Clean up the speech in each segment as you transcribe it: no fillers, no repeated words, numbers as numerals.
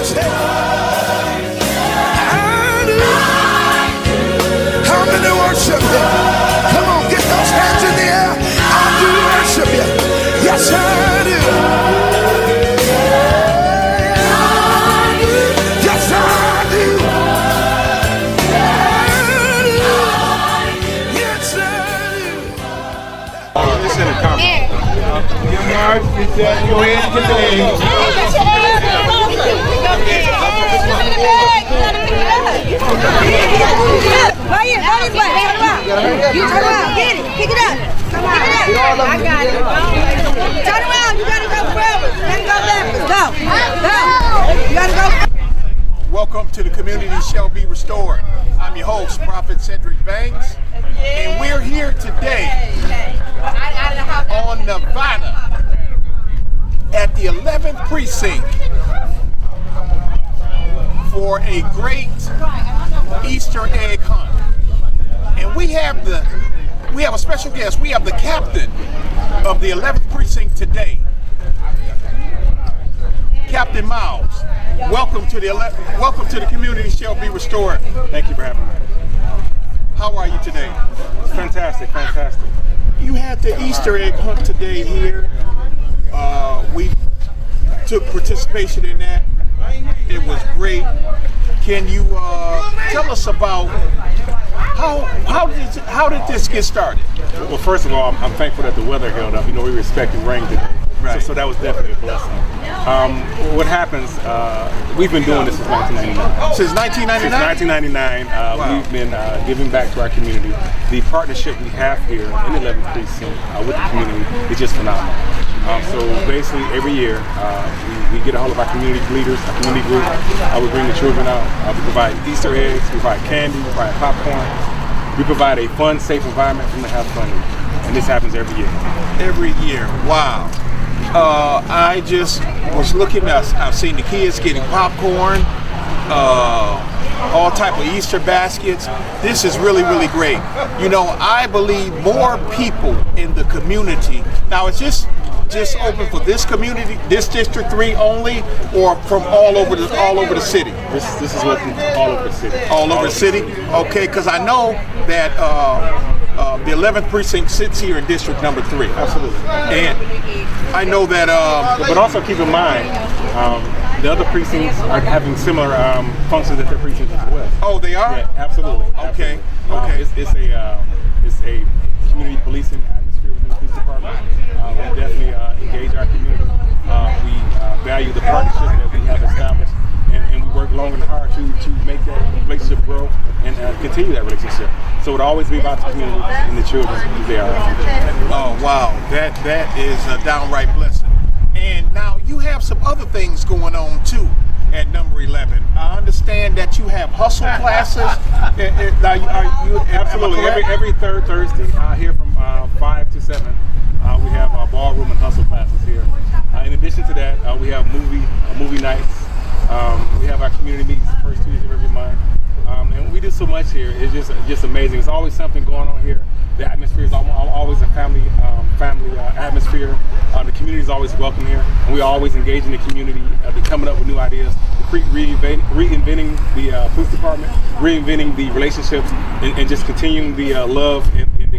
Say, I do. How many worship you? Come on, get those hands in the air. I do worship you. Yes, I do. Yes, I do. Yes, I do. This is a comment. Your mark, go ahead and get the legs. You turn around, get it, pick it up. Come on, pick it up. I got it. Turn around, you gotta go forever. You gotta go backwards. Go, go. You gotta go. Welcome to the Community Shall Be Restored. I'm your host, Prophet Cedric Banks, and we're here today on Nevada at the 11th precinct for a great Easter egg hunt. And we have a special guest. We have the captain of the 11th precinct today, Captain Miles. Welcome to the Community Shall Be Restored. Thank you for having me. How are you today? Fantastic, fantastic. You had the Easter egg hunt today here. We took participation in that. It was great. Can you tell us about how did this get started? Well, first of all, I'm thankful that the weather held up. You know, we were expecting rain today. Right. So that was definitely a blessing. What happens, we've been doing this since 1999. Since 1999? Since 1999, Wow. we've been giving back to our community. The partnership we have here in the 11th precinct with the community is just phenomenal. So basically, every year, we get a hold of our community leaders, our community group. We bring the children out. We provide Easter eggs, we provide candy, we provide popcorn. We provide a fun, safe environment for them to have fun in. And this happens every year. Every year. Wow. I just was looking. I've seen the kids getting popcorn, all type of Easter baskets. This is really, really great. You know, I believe more people in the community. Now, it's just open for this community, this District 3 only, or from all over the city. This is open all over the city. All over the city. Okay, because I know that the 11th precinct sits here in District number 3. Absolutely. And I know that. But also keep in mind, the other precincts are having similar functions at their precincts as well. Oh, they are? Yeah, absolutely. Okay. Absolutely. Okay. It's a community policing atmosphere within the police department. We definitely engage our community. We value the partnership that we have established, and we work long and hard to make that relationship grow and continue that relationship. So it'll always be about the community and the children who they are. Oh, wow. That is a downright blessing. And now you have some other things going on too at number 11. I understand that you have hustle classes. Are you Absolutely. Every third Thursday here from 5 to 7, we have ballroom and hustle classes here. In addition to that, we have movie nights. We have our community meetings the first Tuesday of every month. And we do so much here. It's just amazing. There's always something going on here. The atmosphere is always a family atmosphere. The community is always welcome here, and we always engage in the community, coming up with new ideas, reinventing the police department, reinventing the relationships, and just continuing the love.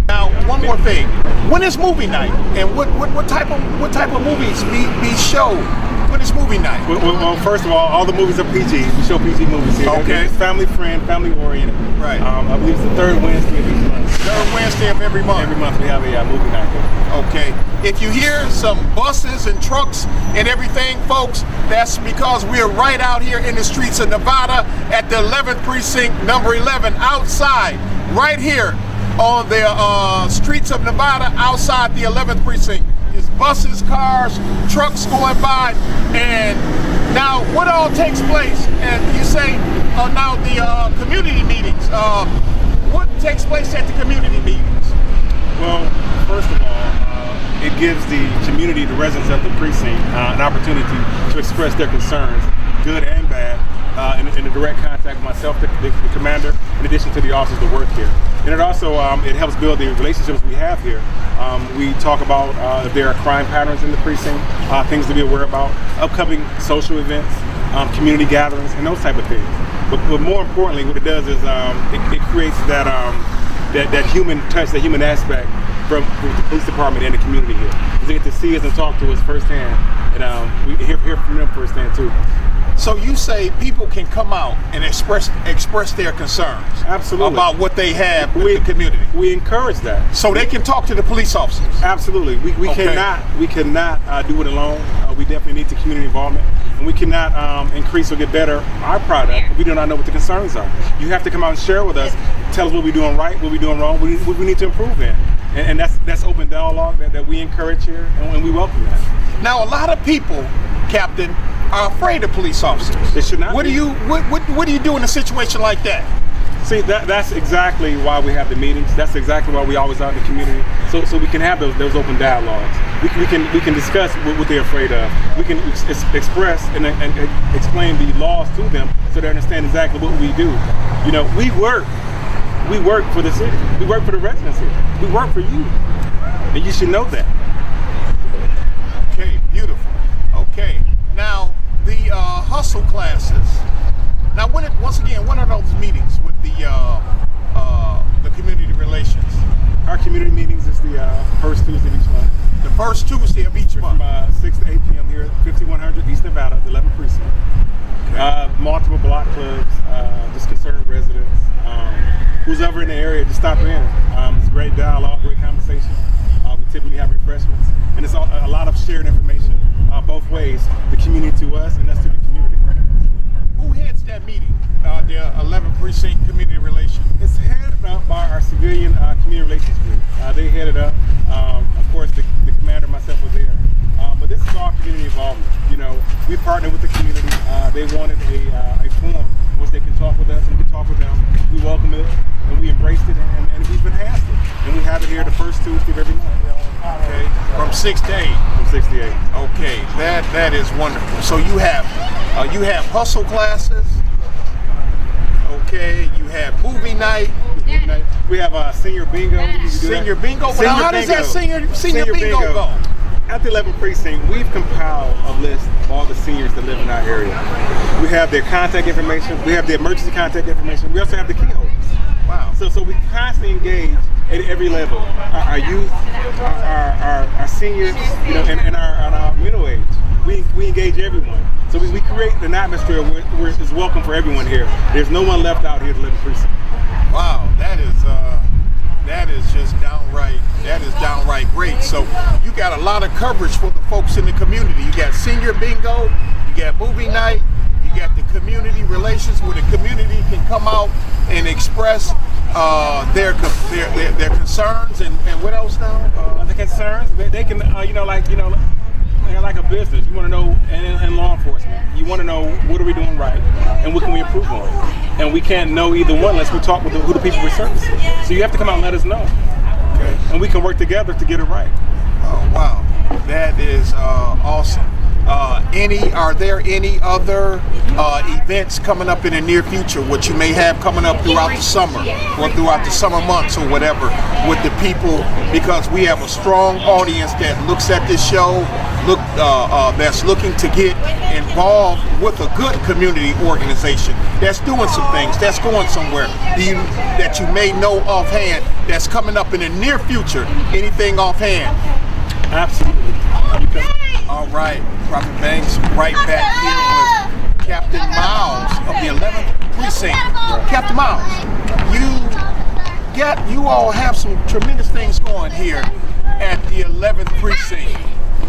Now, one more thing. When is movie night, and what type of movies be showed? When is movie night? Well, first of all the movies are PG. We show PG movies here. Okay. It's family friend, family oriented. Right. I believe it's the third Wednesday of each month. Third Wednesday of every month. Every month we have a movie night here. Okay. If you hear some buses and trucks and everything, folks, that's because we're right out here in the streets of Nevada at the 11th precinct, number 11, outside, right here on the streets of Nevada, outside the 11th precinct. There's buses, cars, trucks going by, and now what all takes place? And you say now the community meetings. What takes place at the community meetings? Well, first of all, it gives the community, the residents of the precinct, an opportunity to express their concerns, good and bad, in a direct contact with myself, the commander, in addition to the officers that work here. And it also it helps build the relationships we have here. We talk about if there are crime patterns in the precinct, things to be aware about, upcoming social events, community gatherings, and those type of things. But more importantly, what it does is it creates that human touch, that human aspect from the police department and the community here. They get to see us and talk to us firsthand, and we hear from them firsthand too. So you say people can come out and express their concerns. Absolutely. About what they have with the community. We encourage that. So they can talk to the police officers. Absolutely. We cannot do it alone. We definitely need the community involvement, and we cannot increase or get better our product if we do not know what the concerns are. You have to come out and share with us, tell us what we're doing right, what we're doing wrong, what we need to improve in, and that's open dialogue that we encourage here, and we welcome that. Now, a lot of people, Captain, are afraid of police officers. They should not. What do you do in a situation like that? See, that's exactly why we have the meetings. That's exactly why we always out in the community, so we can have those open dialogues. We can discuss what they're afraid of. We can express and explain the laws to them so they understand exactly what we do. You know, we work for the city. We work for the residents here. We work for you, and you should know that. Okay, beautiful. Okay, now the hustle classes. Now, once again, when are those meetings with the community relations? Our community meetings is the first Tuesday of each month. The first Tuesday of each month. From 6 to 8 p.m. here at 5100 East Nevada, the 11th precinct. Okay. Multiple block clubs, just concerned residents. Who's ever in the area, just stop in. It's great dialogue, great conversation. We typically have refreshments, and it's a lot of shared information both ways, the community to us and us to the community. Who heads that meeting, the 11th Precinct Community Relations? It's headed up by our civilian community relations group. They headed up, of course, the commander and myself were there. But this is all community involvement. You know, we partnered with the community. They wanted a forum in which they can talk with us and we can talk with them. We welcomed it and we embraced it and we've enhanced it. And we have it here the first Tuesday of every month. Okay, from 6 to 8. From 6 to 8. Okay, that is wonderful. So you have hustle classes. Okay, you have movie night. We have senior bingo. Senior bingo. Well, how does that senior bingo go? At the 11th precinct, we've compiled a list of all the seniors that live in our area. We have their contact information. We have their emergency contact information. We also have the key holders. Wow. So we constantly engage at every level. Our youth, our seniors, you know, and our middle age. We engage everyone. So we create an atmosphere where it's welcome for everyone here. There's no one left out here at the 11th precinct. Wow, that is just downright great. So you got a lot of coverage for the folks in the community. You got senior bingo, you got movie night, you got the community relations where the community can come out and express their concerns and what else now? The concerns they can like a business. You want to know, and law enforcement, you want to know what are we doing right and what can we improve on. And we can't know either one unless we talk with who the people we're servicing. So you have to come out and let us know. Okay. And we can work together to get it right. Oh, wow. That is awesome. Are there any other events coming up in the near future, what you may have coming up throughout the summer or throughout the summer months or whatever with the people? Because we have a strong audience that looks at this show, that's looking to get involved with a good community organization that's doing some things, that's going somewhere that you may know offhand that's coming up in the near future. Anything offhand? Absolutely. All right, Prophet Banks, right back here with Captain Miles of the 11th Precinct. Captain Miles, you all have some tremendous things going here at the 11th Precinct.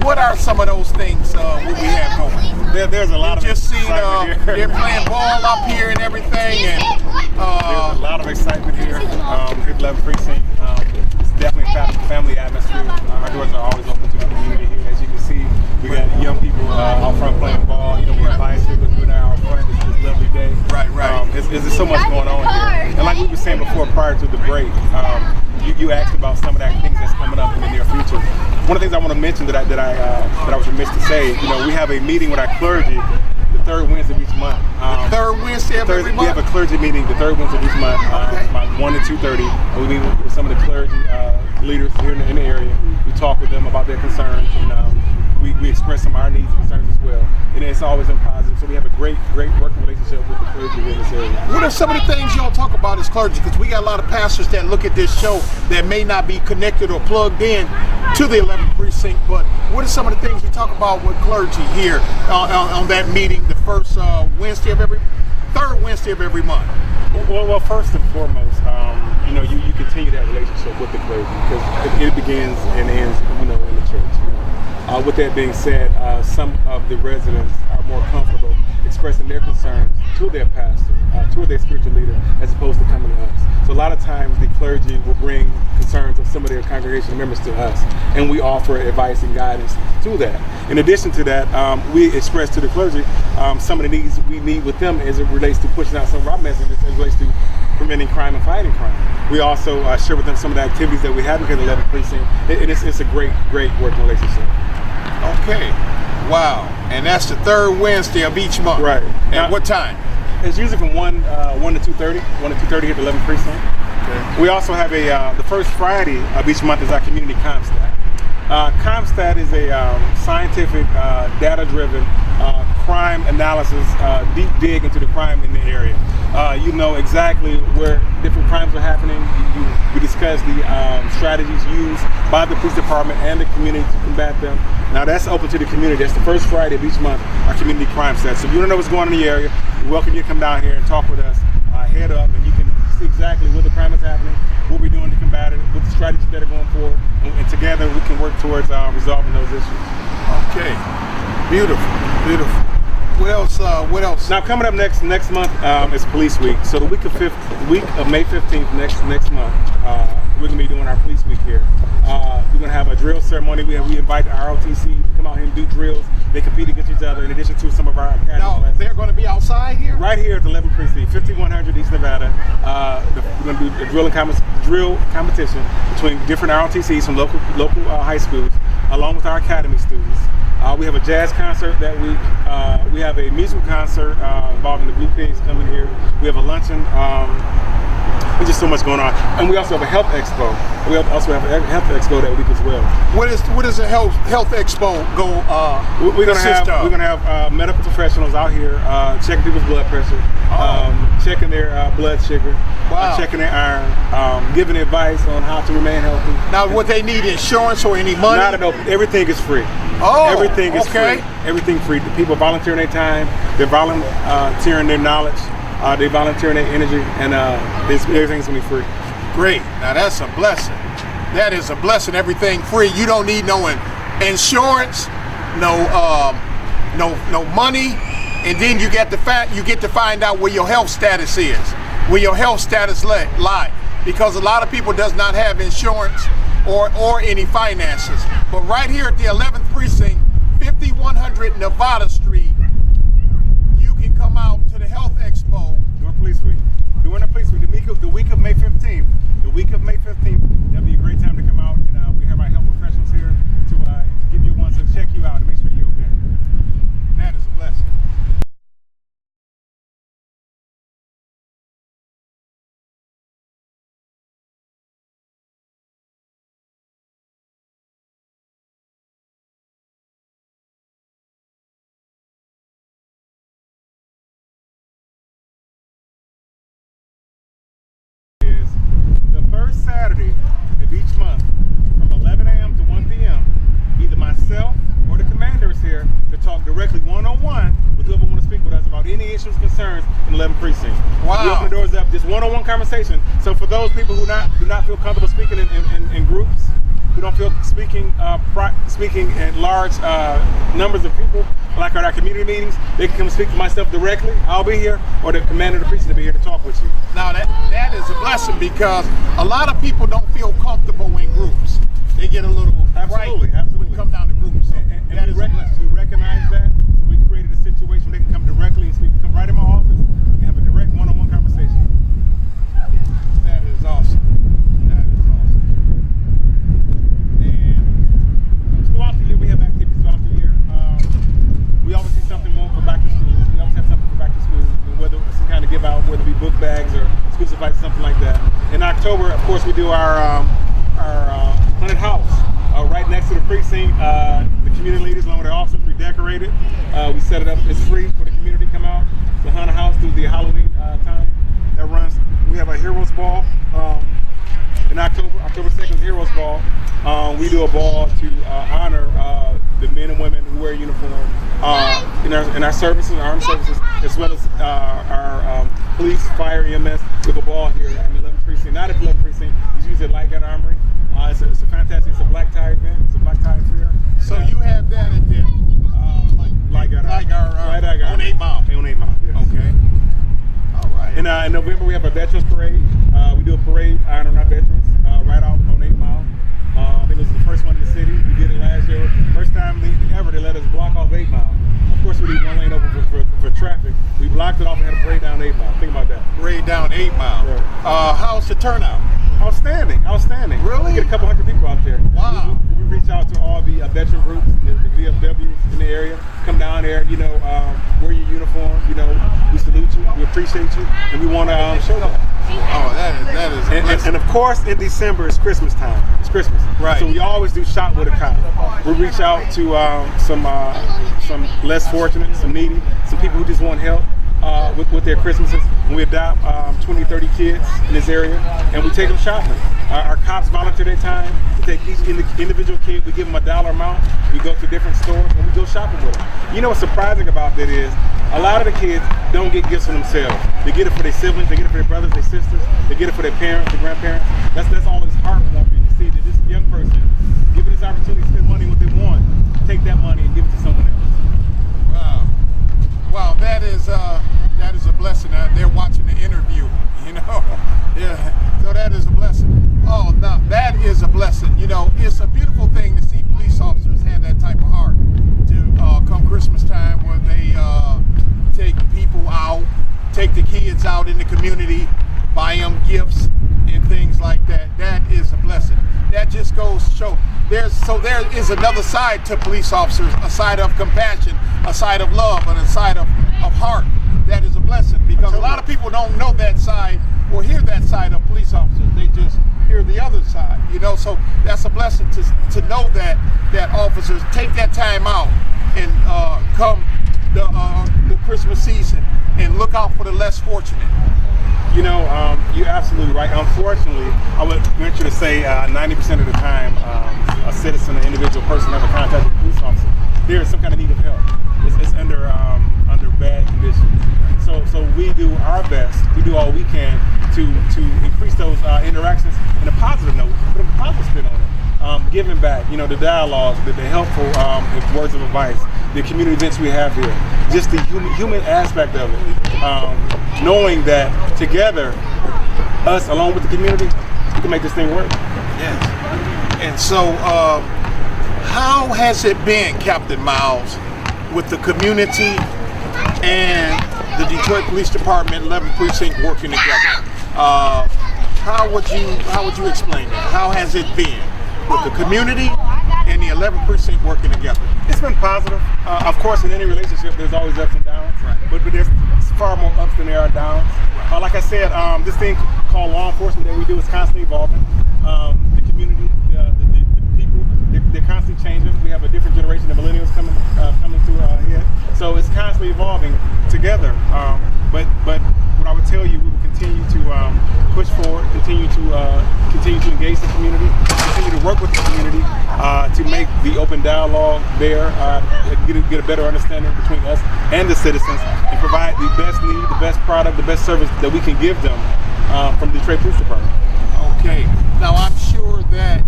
What are some of those things what we have going? There's a lot of just seen they're playing ball up here and everything, and there's a lot of excitement here at the 11th Precinct. It's definitely a family atmosphere. Our doors are always open to the community here. As you can see, we got young people out front playing ball. You know, we have bicycles doing out front. It's this lovely day. Right. There's so much going on here. And like we were saying before, prior to the break, you asked about some of that things that's coming up in the near future. One of the things I want to mention that I was remiss to say, you know, we have a meeting with our clergy the third Wednesday of each month. The third Wednesday of every month? We have a clergy meeting the third Wednesday of each month, about 1 to 2:30. And we meet with some of the clergy leaders here in the area. We talk with them about their concerns, and we we express some of our needs and concerns as well. And it's always been positive. So we have a great working relationship with the clergy in this area. What are some of the things y'all talk about as clergy? Because we got a lot of pastors that look at this show that may not be connected or plugged in to the 11th precinct, but what are some of the things you talk about with clergy here on that meeting, the first third Wednesday of every month? Well, first and foremost, you continue that relationship with the clergy because it begins and ends, in the church. With that being said, some of the residents are more comfortable expressing their concerns to their pastor, to their spiritual leader, as opposed to coming to us. So a lot of times the clergy will bring concerns of some of their congregation members to us, and we offer advice and guidance to that. In addition to that, we express to the clergy some of the needs we need with them as it relates to pushing out some of our messages as it relates to preventing crime and fighting crime. We also share with them some of the activities that we have here at the 11th precinct, and it's a great working relationship. Okay. Wow. And that's the third Wednesday of each month. Right. At what time? It's usually from 1 to 2:30. 1 to 2:30 at the 11th precinct. Okay. We also have the first Friday of each month is our community CompStat. CompStat is a scientific, data-driven crime analysis, deep dig into the crime in the area. You know exactly where different crimes are happening. We discuss the strategies used by the police department and the community to combat them. Now that's open to the community. That's the first Friday of each month, our community crime stat. So if you want to know what's going on in the area, we welcome you to come down here and talk with us. Head up, and you can see exactly where the crime is happening, what we're doing to combat it, what the strategies that are going forward, and together we can work towards resolving those issues. Okay, beautiful. What else? Now coming up next month is Police Week. So the week of May 15th next month, we're gonna be doing our Police Week here. We're gonna have a drill ceremony. We invite the ROTC to come out here and do drills. They compete against each other in addition to some of our academy classes. They're going to be outside here? Right here at the 11th precinct, 5100 East Nevada. We're going to do a drill competition between different ROTCs from local high schools, along with our academy students. We have a jazz concert that week. We have a musical concert involving the Blue Pigs coming here. We have a luncheon. There's just so much going on, and we also have a health expo. We also have a health expo that week as well. What is a health expo We're gonna have medical professionals out here checking people's blood pressure, checking their blood sugar, checking their iron, giving advice on how to remain healthy. Now, would they need insurance or any money? Not at all. Everything is free. Everything is free. Everything free. The people volunteering their time. They're volunteering their knowledge. They volunteering their energy, and everything's gonna be free. Great. Now that's a blessing. That is a blessing. Everything free. You don't need no insurance, no money, and then you get to find out where your health status is, where your health status lie, because a lot of people does not have insurance or any finances. But right here at the 11th precinct, 5100 Nevada Street, you can come out to the health expo during Police Week. During the Police Week, the week of May 15th. The week of May 15th, that'll be a great time to come out, and we have our health professionals here to give you one to check you out to make sure you're okay. That is a blessing. Saturday of each month from 11 a.m. to 1 p.m. either myself or the commander is here to talk directly one-on-one with whoever want to speak with us about any issues, concerns in the 11th precinct. Wow. We open the doors up, just one-on-one conversation. So for those people who do not feel comfortable speaking in groups, who don't feel speaking in large numbers of people, like at our community meetings, they can come speak to myself directly. I'll be here, or the commander of the precinct will be here to talk with you. Now that is a blessing, because a lot of people don't feel comfortable in groups. They get a little absolutely. When you come down to groups. So and that is we recognize that. So we created a situation where they can come directly and speak. Come right in my office and have a direct one-on-one conversation. That is awesome. Throughout the year, we have activities throughout the year. We always see something going for back to school. We always have something for back to school, whether it's some kind of give out, whether it be book bags or school supplies, something like that. In October, of course, we do our haunted house right next to the precinct. The community leaders along with their officers. We decorate it. We set it up. It's free for the community to come out. The haunted house through the Halloween time that runs. We have a Heroes Ball in October. October 2nd is Heroes Ball. We do a ball to honor the men and women who wear uniform in our services, armed services, as well as our police, fire, EMS. We have a ball here in the 11th precinct. Not at the 11th precinct. It's usually at Lightguard Armory. It's a fantastic. It's a black tie event. It's a black tie fair. So you have that at the Lightguard on 8 Mile. On 8 Mile. Yes. Okay. All right. In November we have a Veterans Parade. We do a parade honoring our veterans right out on 8 Mile. I think it was the first one in the city. We did it last year. First time ever they let us block off 8 Mile. Of course, we leave one lane open for traffic. We blocked it off and had a parade down 8 Mile. Think about that. Parade down 8 Mile. Yeah. How's the turnout? Outstanding. Really? We get a couple hundred people out there. Wow. We reach out to all the veteran groups, the VFWs in the area. Come down there, wear your uniform. We salute you, we appreciate you, and we want to show that. Oh, that is. And of course, in December it's Christmas time. It's Christmas, right? So we always do Shop with a Cop. We reach out to some less fortunate, some needy, some people who just want help with their Christmases. And we adopt 20, 30 kids in this area, and we take them shopping. Our cops volunteer their time. We take each individual kid, we give them $1 amount. We go to different stores and we go shopping with them. What's surprising about that is a lot of the kids don't get gifts for themselves. They get it for their siblings, they get it for their brothers, their sisters, they get it for their parents, their grandparents. That's always heartwarming to see that this young person, given this opportunity to spend money on what they want, take that money and give it to someone else. Wow, that is a blessing. They're watching the interview, Yeah, so that is a blessing. Oh, no, that is a blessing. It's a beautiful thing to see police officers have that type of heart to come Christmas time where they take people out, take the kids out in the community, buy them gifts and things like that. That is a blessing. That just goes to show there is another side to police officers, a side of compassion, a side of love, and a side of heart. That is a blessing because a lot of people don't know that side or hear that side of police officers. They just hear the other side, so that's a blessing to know that officers take that time out and come the Christmas season and look out for the less fortunate. You're absolutely right. Unfortunately, I would venture to say 90% of the time, a citizen, an individual person ever contacts a police officer, there is some kind of need of help. It's under bad conditions. So we do our best. We do all we can to increase those interactions in a positive note, put a positive spin on it. Giving back, the dialogues, the helpful words of advice, the community events we have here, just the human aspect of it. Knowing that together, us along with the community, we can make this thing work. Yes. And so, how has it been, Captain Miles, with the community and the Detroit Police Department 11th Precinct working together? How would you explain that? How has it been with the community and the 11th Precinct working together? It's been positive. Of course, in any relationship, there's always ups and downs. Right. But there's far more ups than there are downs. Right. Like I said, this thing called law enforcement that we do is constantly evolving. The community, the people, they're constantly changing. We have a different generation of millennials coming to here. So it's constantly evolving together. But what I would tell you, we will continue to push forward, continue to engage the community, continue to work with the community to make the open dialogue there, get a better understanding between us and the citizens, and provide the best need, the best product, the best service that we can give them from the Detroit Police Department. Okay. Now I'm sure that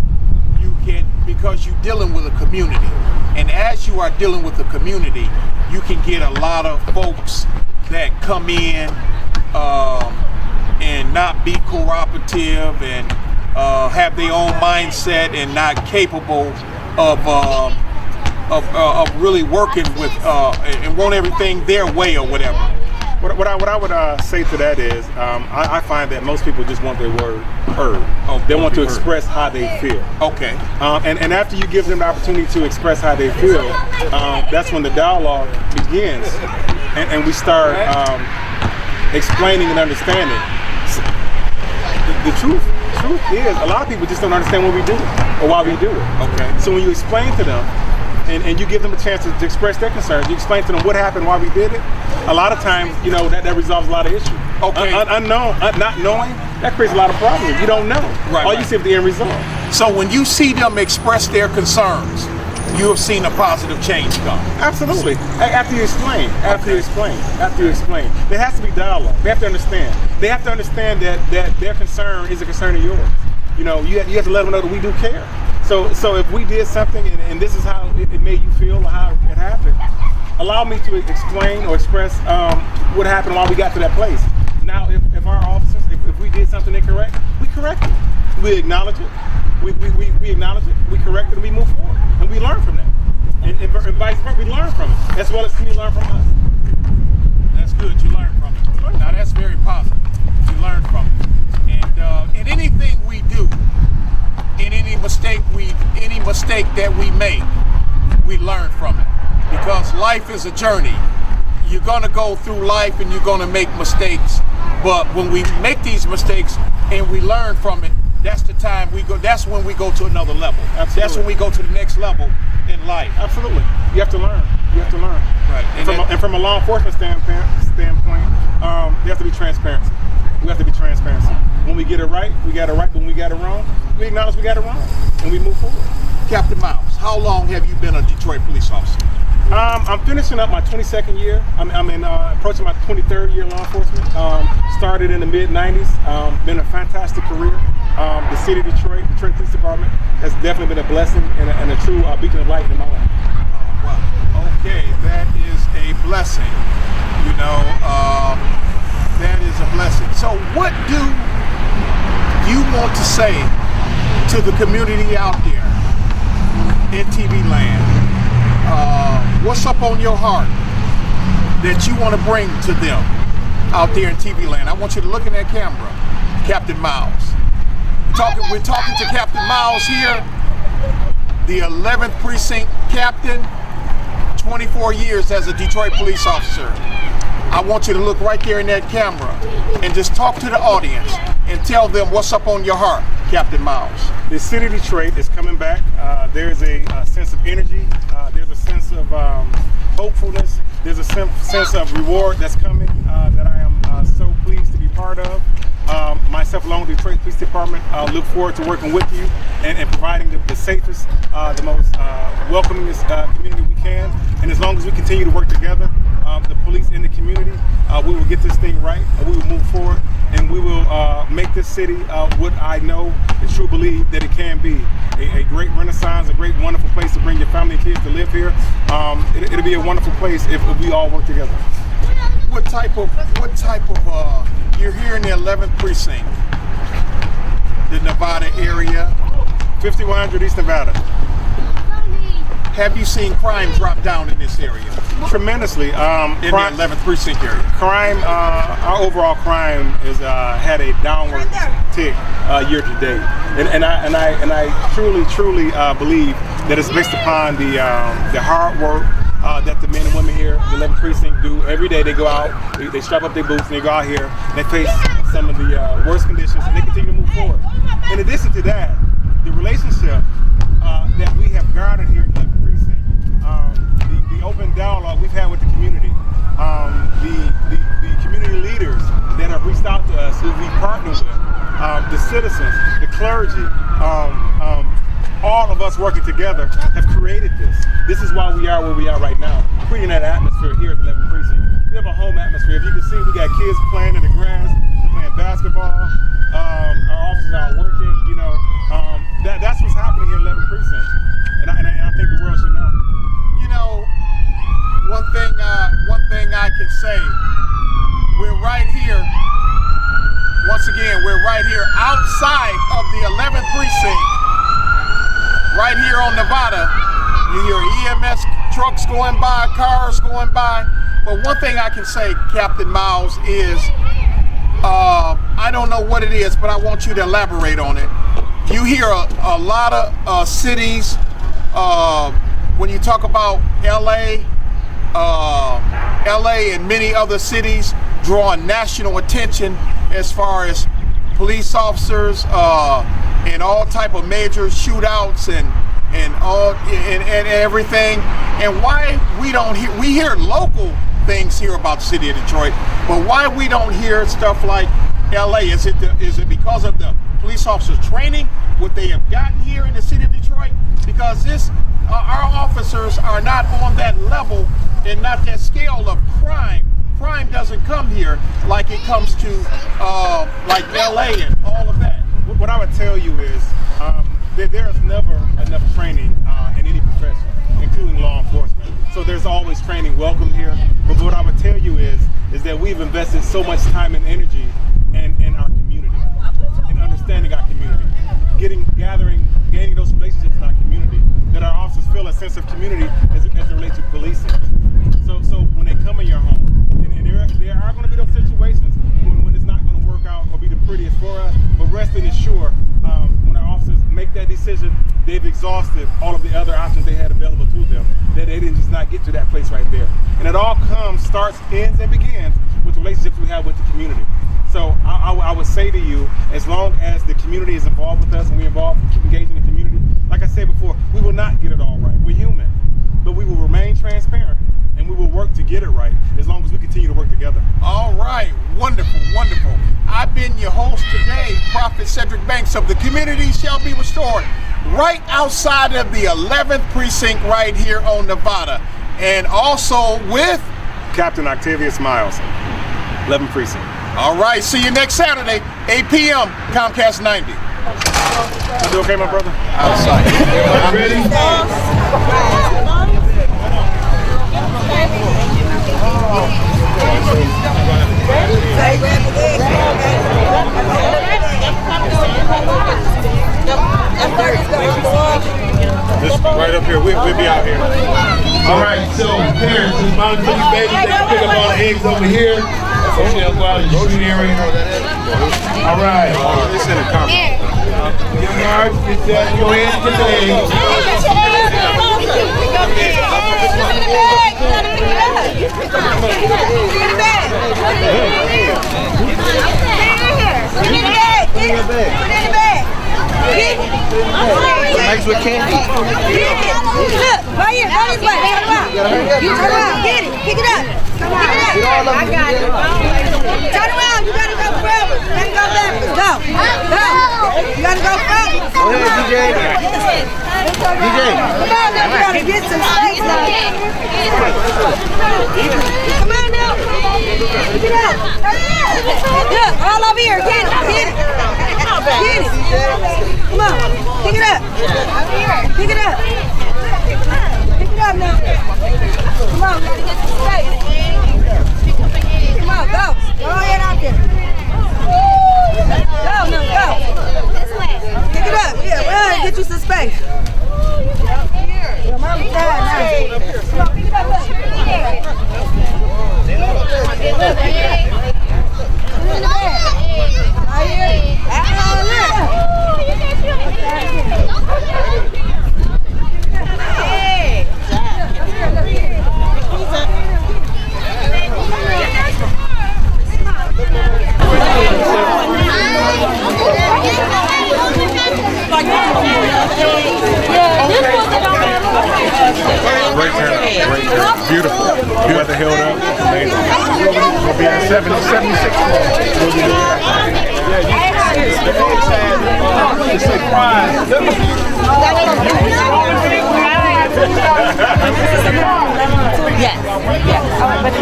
you get, because you're dealing with a community, and as you are dealing with the community, you can get a lot of folks that come in and not be cooperative and have their own mindset and not capable of really working with and want everything their way or whatever. What I would say to that is, I find that most people just want their word heard. Oh, they want to express how they feel. Okay. And after you give them the opportunity to express how they feel, that's when the dialogue begins, and we start explaining and understanding. The truth is, a lot of people just don't understand what we do or why we do it. Okay. So when you explain to them and you give them a chance to express their concerns. You explain to them what happened, why we did it. A lot of times, you know, that resolves a lot of issues. Okay. Not knowing, that creates a lot of problems. You don't know. Right, All you see is the end result. So when you see them express their concerns, you have seen a positive change come. Absolutely. After you explain, there has to be dialogue. They have to understand. They have to understand that their concern is a concern of yours. You know, you have to let them know that we do care. So if we did something and this is how it made you feel or how it happened, allow me to explain or express what happened while we got to that place. Now, if our officers, if we did something incorrect, we correct it. We acknowledge it. We acknowledge it. We correct it, and we move forward, and we learn from that. And vice versa, we learn from it, as well as we learn from us. That's good. You learn from it. Now that's very positive. You learn from it, and in anything we do, in any mistake that we make, we learn from it, because life is a journey. You're going to go through life and you're going to make mistakes, but when we make these mistakes and we learn from it, that's the time we go. That's when we go to another level. Absolutely. That's when we go to the next level in life. Absolutely. You have to learn. You have to learn. Right. And from a law enforcement standpoint, there has to be transparency. We have to be transparent. When we get it right, we got it right. When we got it wrong, we acknowledge we got it wrong, and we move forward. Captain Miles, how long have you been a Detroit police officer? I'm finishing up my 22nd year. I'm approaching my 23rd year in law enforcement. Started in the mid-90s. Been a fantastic career. The city of Detroit Police Department has definitely been a blessing and a true beacon of light in my life. Wow. Okay, that is a blessing. You know, that is a blessing. So what do you want to say to the community out there in TV land? What's up on your heart that you want to bring to them out there in TV land? I want you to look in that camera, Captain Miles. We're talking to Captain Miles here, the 11th Precinct Captain, 24 years as a Detroit police officer. I want you to look right there in that camera and just talk to the audience and tell them what's up on your heart, Captain Miles. The city of Detroit is coming back. There's a sense of energy. There's a sense of hopefulness. There's a sense of reward that's coming that I am so pleased to be part of. Myself along with the Detroit Police Department look forward to working with you and providing the safest, the most welcomingest community we can. And as long as we continue to work together, the police and the community, we will get this thing right, and we will move forward, and we will make this city what I know and truly believe that it can be. A great renaissance, a great wonderful place to bring your family and kids to live here. It'll be a wonderful place if we all work together. What type of you're here in the 11th Precinct, the Nevada area, 5100 East Nevada. Have you seen crime drop down in this area? Tremendously. In the 11th Precinct area. Crime, our overall crime has had a downward tick year to date, and I truly believe that it's based upon the hard work that the men and women here, the 11th Precinct, do every day. They go out, they strap up their boots, and they go out here, and they face some of the worst conditions, and they continue to move forward. In addition to that, the relationship that we have garnered here in the 11th Precinct, the open dialogue we've had with the community, the community leaders that have reached out to us, who we partner with, the citizens, the clergy, all of us working together have created this. This is why we are where we are right now, creating that atmosphere here at the 11th Precinct. We have a home atmosphere. If you can see, we got kids playing in the grass, they're playing basketball. Our officers are working. You know, that's what's happening here at 11th Precinct, and I think the world should know. You know, one thing I can say, we're right here. Once again, we're right here outside of the 11th Precinct. Right here on Nevada, you hear EMS trucks going by, cars going by. But one thing I can say, Captain Miles, is I don't know what it is, but I want you to elaborate on it. You hear a lot of cities, when you talk about LA and many other cities drawing national attention as far as police officers and all type of major shootouts and all and everything, and why we don't hear, we hear local things here about the city of Detroit, but why we don't hear stuff like LA? Is it because of the police officers training, what they have gotten here in the city of Detroit? Because our officers are not on that level and not that scale of crime. Crime doesn't come here like it comes to like LA and all of that. What I would tell you is that there is never enough training in any profession, including law enforcement. So there's always training welcome here. But what I would tell you is that we've invested so much time and energy in our community, in understanding our community, gaining those relationships in our community, that our officers feel a sense of community as it relates to policing. So when they come in your home, and there are going to be those situations when it's not going to work out or be the prettiest for us, but resting assured, when our officers make that decision, they've exhausted all of the other options they had available to them, that they didn't just not get to that place right there. And it all starts, ends, and begins with the relationships we have with the community. So I would say to you, as long as the community is involved with us and keep engaging the community, like I said before, we will not get it all right. We're human, but we will remain transparent and we will work to get it right as long as we continue to work together. All right, wonderful, wonderful. I've been your host today, Prophet Cedric Banks of The Community Shall Be Restored, right outside of the 11th precinct right here on Nevada, and also with Captain Octaveious Miles, 11th precinct. All right, see you next Saturday, 8 p.m., Comcast 90. You okay, my brother? Outside. Ready? Just right up here. We'll be out here. All right, so parents, just monitor your babies. They can pick up all the eggs over here. Okay, I'll go out in the shooting area. All right. It's in the comments. Your marks, get that. Go ahead and put the eggs. Eggs with candy. Look, right here, go this way. Turn around. You turn around. Get it. Pick it up. Pick it up. I got it. Turn around. You gotta go further. You gotta go backwards. Go. Go. You gotta go further. Go ahead, DJ. DJ. Come on now. You gotta get some space now. Come on now. Pick it up. Look, all over here. Get it. Get it. Get it. Come on. Pick it up. Pick it up. Pick it up now. Come on, gotta get some space. Come on, go. Go ahead out there. Go now, go. Pick it up. Yeah, run. Get you some space. Your mama's tired now. Come on, pick it up. Great turnout. Great turnout. Beautiful. The weather held up. Amazing. We'll be at 76. We'll be It's like fries. Yes. But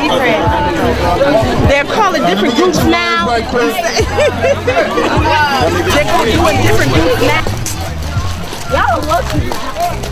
they're calling different groups now. They're going to do a different group now. Y'all are lucky.